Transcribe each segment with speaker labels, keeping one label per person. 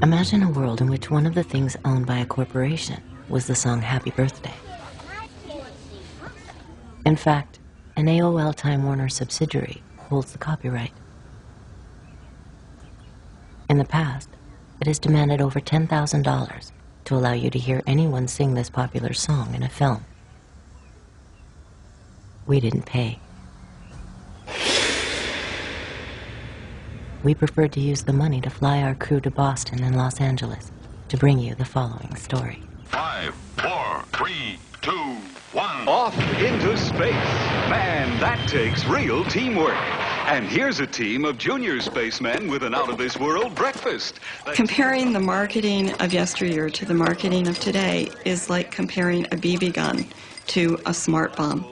Speaker 1: Imagine a world in which one of the things owned by a corporation was the song Happy Birthday. In fact, an AOL Time Warner subsidiary holds the copyright. In the past, it has demanded over $10,000 to allow you to hear anyone sing this popular song in a film. We didn't pay. We preferred to use the money to fly our crew to Boston and Los Angeles to bring you the following story.
Speaker 2: 5, 4, 3, 2, 1.
Speaker 3: Off into space. Man, that takes real teamwork. And here's a team of junior spacemen with an out-of-this-world breakfast.
Speaker 4: Comparing the marketing of yesteryear to the marketing of today is like comparing a BB gun to a smart bomb.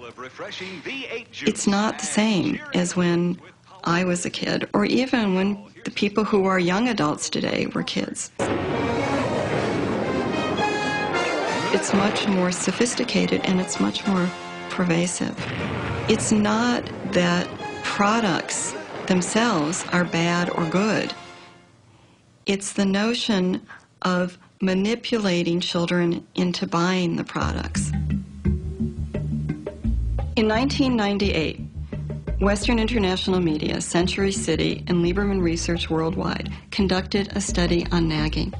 Speaker 4: It's not the same as when I was a kid, or even when the people who are young adults today were kids. It's much more sophisticated and it's much more pervasive. It's not that products themselves are bad or good. It's the notion of manipulating children into buying the products. In 1998, Western International Media, Century City, and Lieberman Research Worldwide conducted a study on nagging.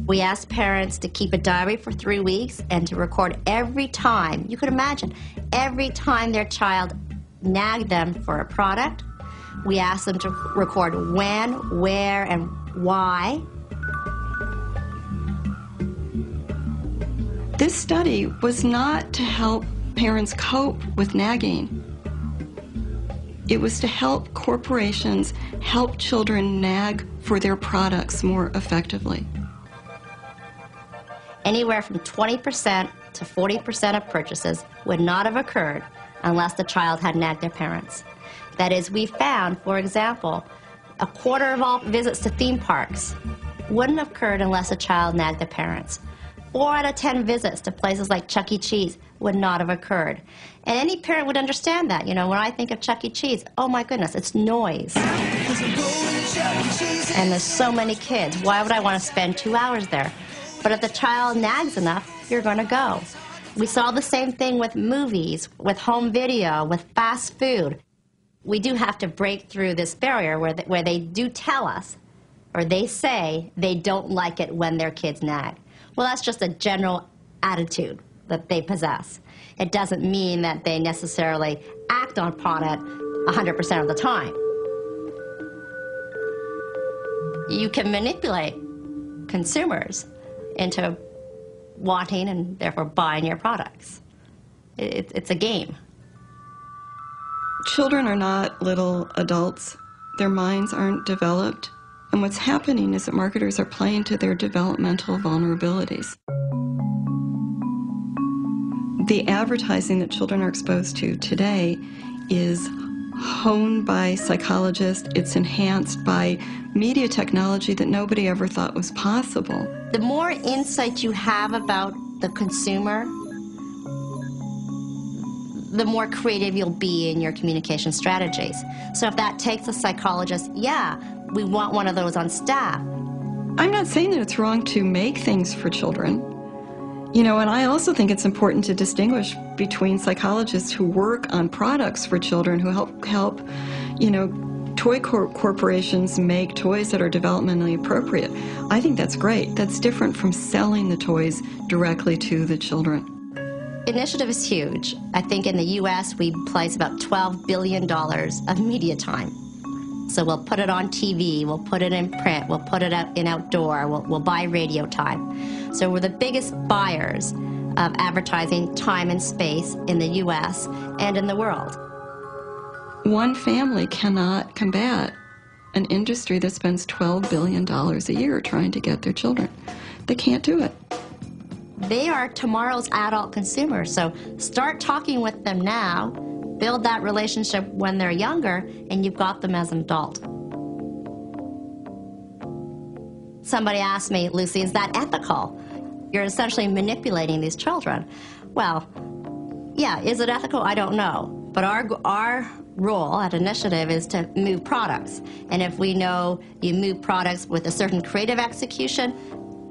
Speaker 5: We asked parents to keep a diary for 3 weeks and to record every time, you could imagine, every time their child nagged them for a product. We asked them to record when, where, and why.
Speaker 4: This study was not to help parents cope with nagging. It was to help corporations help children nag for their products more effectively.
Speaker 5: Anywhere from 20% to 40% of purchases would not have occurred unless the child had nagged their parents. That is, we found, for example, a quarter of all visits to theme parks wouldn't have occurred unless a child nagged their parents. 4 out of 10 visits to places like Chuck E. Cheese would not have occurred. And any parent would understand that. You know, when I think of Chuck E. Cheese, oh my goodness, it's noise. And there's so many kids. Why would I want to spend 2 hours there? But if the child nags enough, you're going to go. We saw the same thing with movies, with home video, with fast food. We do have to break through this barrier where they do tell us, or they say they don't like it when their kids nag. Well, that's just a general attitude that they possess. It doesn't mean that they necessarily act upon it 100% of the time. You can manipulate consumers into wanting and therefore buying your products. It's a game.
Speaker 4: Children are not little adults. Their minds aren't developed. And what's happening is that marketers are playing to their developmental vulnerabilities. The advertising that children are exposed to today is honed by psychologists. It's enhanced by media technology that nobody ever thought was possible.
Speaker 5: The more insight you have about the consumer, the more creative you'll be in your communication strategies. So if that takes a psychologist, yeah, we want one of those on staff.
Speaker 4: I'm not saying that it's wrong to make things for children. You know, and I also think it's important to distinguish between psychologists who work on products for children, who help you know, toy corporations make toys that are developmentally appropriate. I think that's great. That's different from selling the toys directly to the children.
Speaker 5: Initiative is huge. I think in the U.S. we place about $12 billion of media time. So we'll put it on TV, we'll put it in print, we'll put it in outdoor, we'll buy radio time. So we're the biggest buyers of advertising time and space in the U.S. and in the world.
Speaker 4: One family cannot combat an industry that spends $12 billion a year trying to get their children. They can't do it.
Speaker 5: They are tomorrow's adult consumers, so start talking with them now, build that relationship when they're younger, and you've got them as an adult. Somebody asked me, Lucy, is that ethical? You're essentially manipulating these children. Well, yeah, is it ethical? I don't know. But our role at Initiative is to move products. And if we know you move products with a certain creative execution,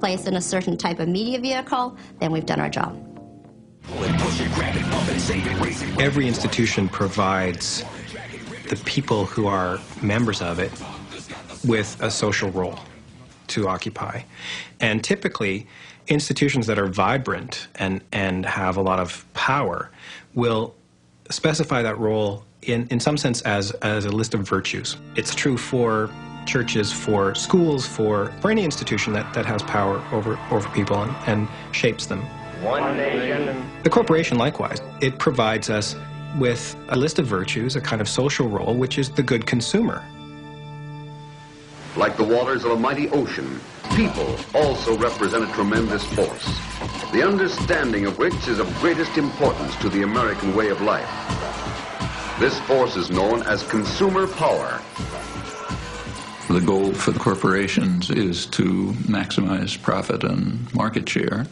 Speaker 5: placed in a certain type of media vehicle, then we've done our job.
Speaker 6: Every institution provides the people who are members of it with a social role to occupy. And typically, institutions that are vibrant and have a lot of power will specify that role in some sense as a list of virtues. It's true for churches, for schools, for any institution that has power over people and shapes them.
Speaker 7: One nation.
Speaker 6: The corporation, likewise, it provides us with a list of virtues, a kind of social role, which is the good consumer.
Speaker 8: Like the waters of a mighty ocean, people also represent a tremendous force, the understanding of which is of greatest importance to the American way of life. This force is known as consumer power.
Speaker 9: The goal for the corporations is to maximize profit and market share,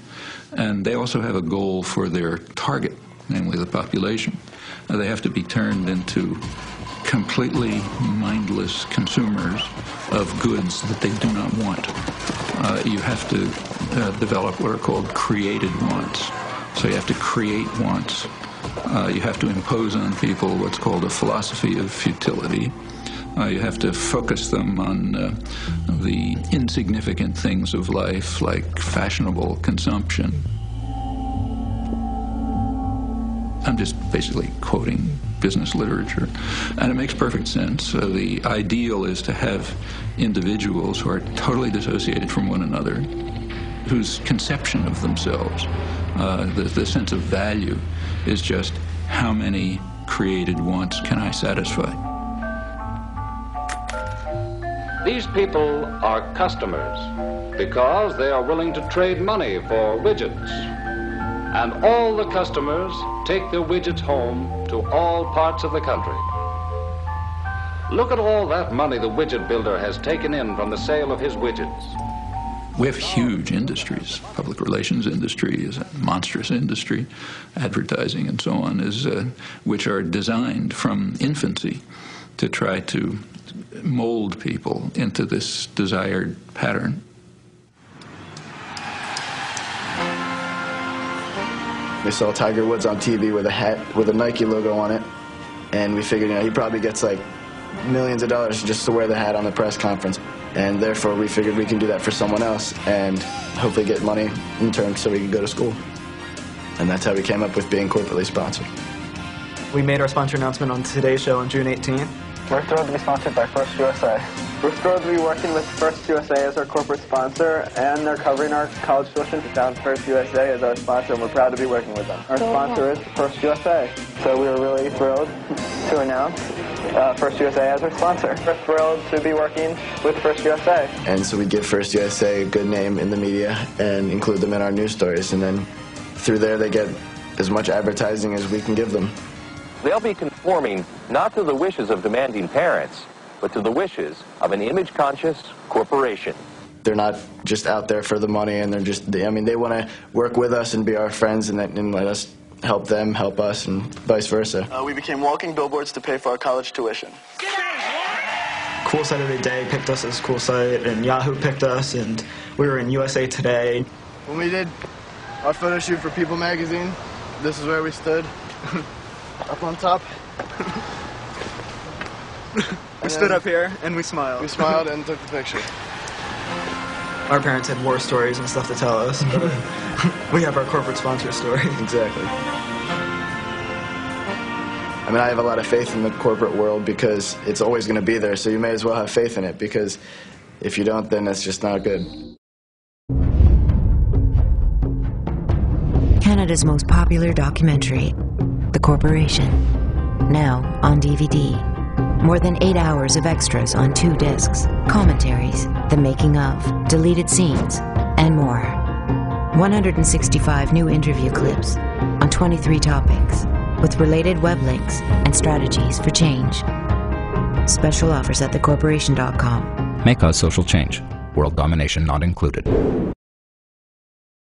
Speaker 9: and they also have a goal for their target, namely the population. They have to be turned into completely mindless consumers of goods that they do not want. You have to develop what are called created wants. So you have to create wants. You have to impose on people what's called a philosophy of futility. You have to focus them on the insignificant things of life, like fashionable consumption. I'm just basically quoting business literature, and it makes perfect sense. The ideal is to have individuals who are totally dissociated from one another, whose conception of themselves, the sense of value, is just how many created wants can I satisfy.
Speaker 10: These people are customers because they are willing to trade money for widgets. And all the customers take their widgets home to all parts of the country. Look at all that money the widget builder has taken in from the sale of his widgets.
Speaker 9: We have huge industries. Public relations industry is a monstrous industry. Advertising and so on is, which are designed from infancy to try to mold people into this desired pattern.
Speaker 11: We saw Tiger Woods on TV with a hat with a Nike logo on it, and we figured, he probably gets like millions of dollars just to wear the hat on the press conference, and therefore we figured we can do that for someone else and hopefully get money in return so we can go to school. And that's how we came up with being corporately sponsored.
Speaker 12: We made our sponsor announcement on today's show on June 18th.
Speaker 13: We're thrilled to be sponsored by First USA. We're thrilled to be working with First USA as our corporate sponsor, and they're covering our college tuition. Down First USA as our sponsor, and we're proud to be working with them. Our sponsor is First USA, so we were really thrilled to announce First USA as our sponsor. We're thrilled to be working with First USA.
Speaker 11: And so we give First USA a good name in the media and include them in our news stories, and then through there they get as much advertising as we can give them.
Speaker 7: They'll be conforming not to the wishes of demanding parents, but to the wishes of an image-conscious corporation.
Speaker 11: They're not just out there for the money, and they want to work with us and be our friends and let us help them, help us, and vice versa.
Speaker 13: We became walking billboards to pay for our college tuition.
Speaker 12: Cool Site of the Day picked us as Cool Site, and Yahoo picked us, and we were in USA Today.
Speaker 14: When we did our photo shoot for People magazine, this is where we stood. Up on top.
Speaker 12: We stood up here and we smiled.
Speaker 14: We smiled and took the picture.
Speaker 12: Our parents had war stories and stuff to tell us, but we have our corporate sponsor story.
Speaker 11: Exactly. I have a lot of faith in the corporate world because it's always going to be there, so you may as well have faith in it, because if you don't, then that's just not good.
Speaker 1: Canada's most popular documentary, The Corporation, now on DVD. More than 8 hours of extras on 2 discs, commentaries, the making of, deleted scenes, and more. 165 new interview clips on 23 topics, with related web links and strategies for change. Special offers at thecorporation.com.
Speaker 15: May cause social change. World domination not included.